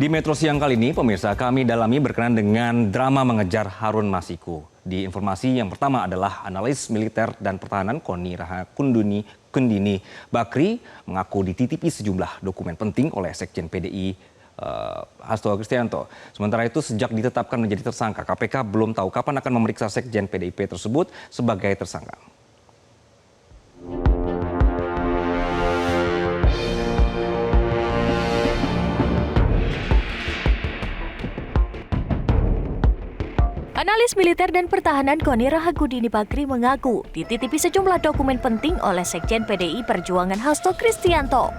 Di Metro Siang kali ini, pemirsa, kami dalami berkenan dengan drama mengejar Harun Masiku. Di informasi yang pertama adalah analis militer dan pertahanan Koni Kundini Bakri mengaku dititipi sejumlah dokumen penting oleh Sekjen PDI Hasto Kristianto. Sementara itu, sejak ditetapkan menjadi tersangka, KPK belum tahu kapan akan memeriksa Sekjen PDIP tersebut sebagai tersangka. Analis militer dan pertahanan Koni Rahakundini Bakri mengaku dititipi sejumlah dokumen penting oleh Sekjen PDI Perjuangan Hasto Kristianto.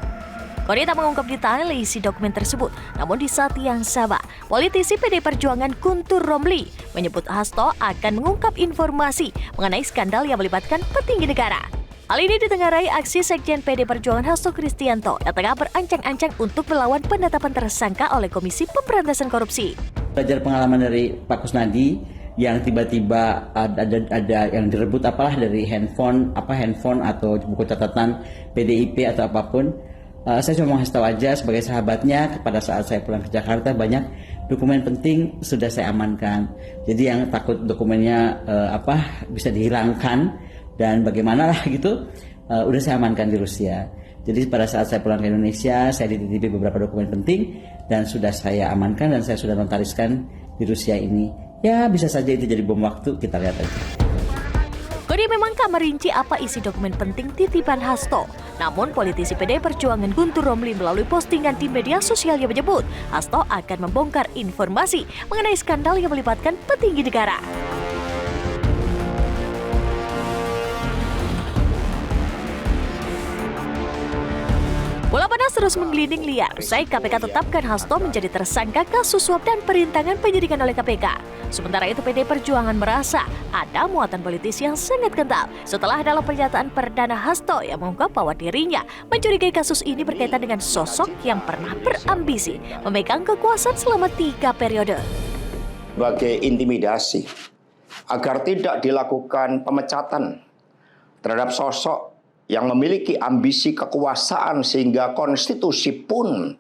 Koni tak mengungkap detail isi dokumen tersebut, namun di saat yang sama, politisi PDI Perjuangan Guntur Romli menyebut Hasto akan mengungkap informasi mengenai skandal yang melibatkan petinggi negara. Hal ini ditengarai aksi Sekjen PDI Perjuangan Hasto Kristianto yang tengah berancang-ancang untuk melawan penetapan tersangka oleh Komisi Pemberantasan Korupsi. Belajar pengalaman dari Pak Kusnadi yang tiba-tiba ada yang direbut apalah dari handphone atau buku catatan PDIP atau apapun. Saya cuma mau kasih tahu aja sebagai sahabatnya, pada saat saya pulang ke Jakarta banyak dokumen penting sudah saya amankan. Jadi yang takut dokumennya bisa dihilangkan dan bagaimana lah gitu, udah saya amankan di Rusia. Jadi pada saat saya pulang ke Indonesia, saya dititipi beberapa dokumen penting dan sudah saya amankan dan saya sudah notariskan di Rusia ini. Ya bisa saja itu jadi bom waktu, kita lihat aja. Koni memang tak merinci apa isi dokumen penting titipan Hasto. Namun politisi PDI Perjuangan Guntur Romli melalui postingan di media sosialnya menyebut Hasto akan membongkar informasi mengenai skandal yang melibatkan petinggi negara. Bola panas terus menggelinding liar usai KPK tetapkan Hasto menjadi tersangka kasus suap dan perintangan penyidikan oleh KPK. Sementara itu PDI Perjuangan merasa ada muatan politis yang sangat kental setelah dalam pernyataan perdana Hasto yang mengungkap bahwa dirinya mencurigai kasus ini berkaitan dengan sosok yang pernah berambisi memegang kekuasaan selama 3 periode. Sebagai intimidasi agar tidak dilakukan pemecatan terhadap sosok yang memiliki ambisi kekuasaan sehingga konstitusi pun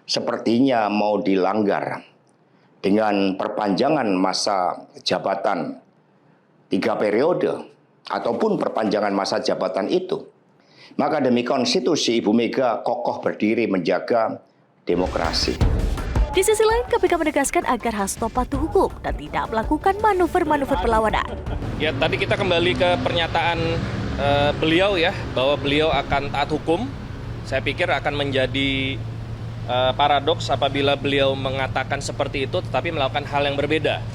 sepertinya mau dilanggar dengan perpanjangan masa jabatan 3 periode ataupun perpanjangan masa jabatan itu. Maka demi konstitusi Ibu Mega kokoh berdiri menjaga demokrasi. Di sisi lain, KPK menegaskan agar Hasto patuh hukum dan tidak melakukan manuver-manuver perlawanan. Ya, tadi kita kembali ke pernyataan beliau ya, bahwa beliau akan taat hukum. Saya pikir akan menjadi paradoks apabila beliau mengatakan seperti itu tetapi melakukan hal yang berbeda.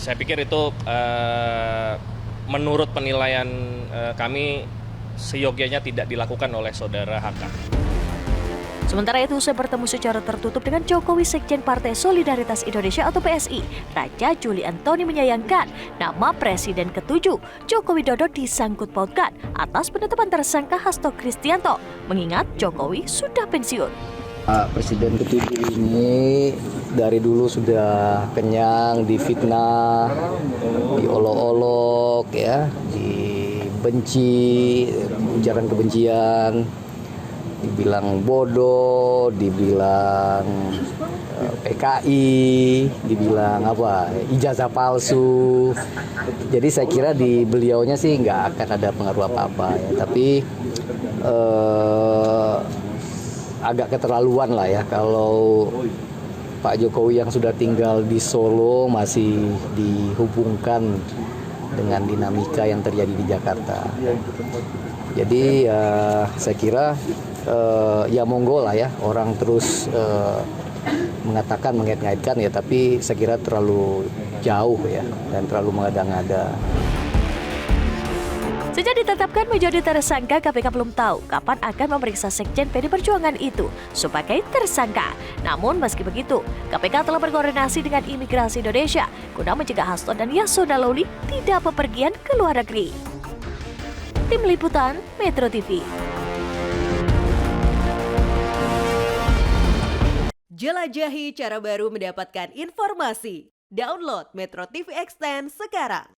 Saya pikir itu menurut penilaian kami seyogyanya tidak dilakukan oleh saudara HK. Sementara itu, usai bertemu secara tertutup dengan Jokowi, Sekjen Partai Solidaritas Indonesia atau PSI, Raja Juli Antoni menyayangkan nama Presiden ke-7 Joko Widodo disangkut pautkan atas penetapan tersangka Hasto Kristianto, mengingat Jokowi sudah pensiun. Presiden ke-7 ini dari dulu sudah kenyang difitnah, diolok-olok ya, dibenci, ujaran kebencian, dibilang bodoh, dibilang PKI, dibilang ijazah palsu. Jadi saya kira di beliaunya sih nggak akan ada pengaruh apa-apa ya. Tapi agak keterlaluan lah ya kalau Pak Jokowi yang sudah tinggal di Solo masih dihubungkan dengan dinamika yang terjadi di Jakarta. Jadi saya kira ya monggo lah ya orang terus mengatakan mengait-ngaitkan ya, tapi saya kira terlalu jauh ya dan terlalu mengada-ngada. Sejak ditetapkan menjadi tersangka, KPK belum tahu kapan akan memeriksa Sekjen PDI Perjuangan itu sebagai tersangka. Namun meski begitu, KPK telah berkoordinasi dengan Imigrasi Indonesia guna mencegah Hasto dan Yasona Lawli tidak bepergian ke luar negeri. Tim Liputan Metro TV. Jelajahi cara baru mendapatkan informasi. Download Metro TV Extend sekarang.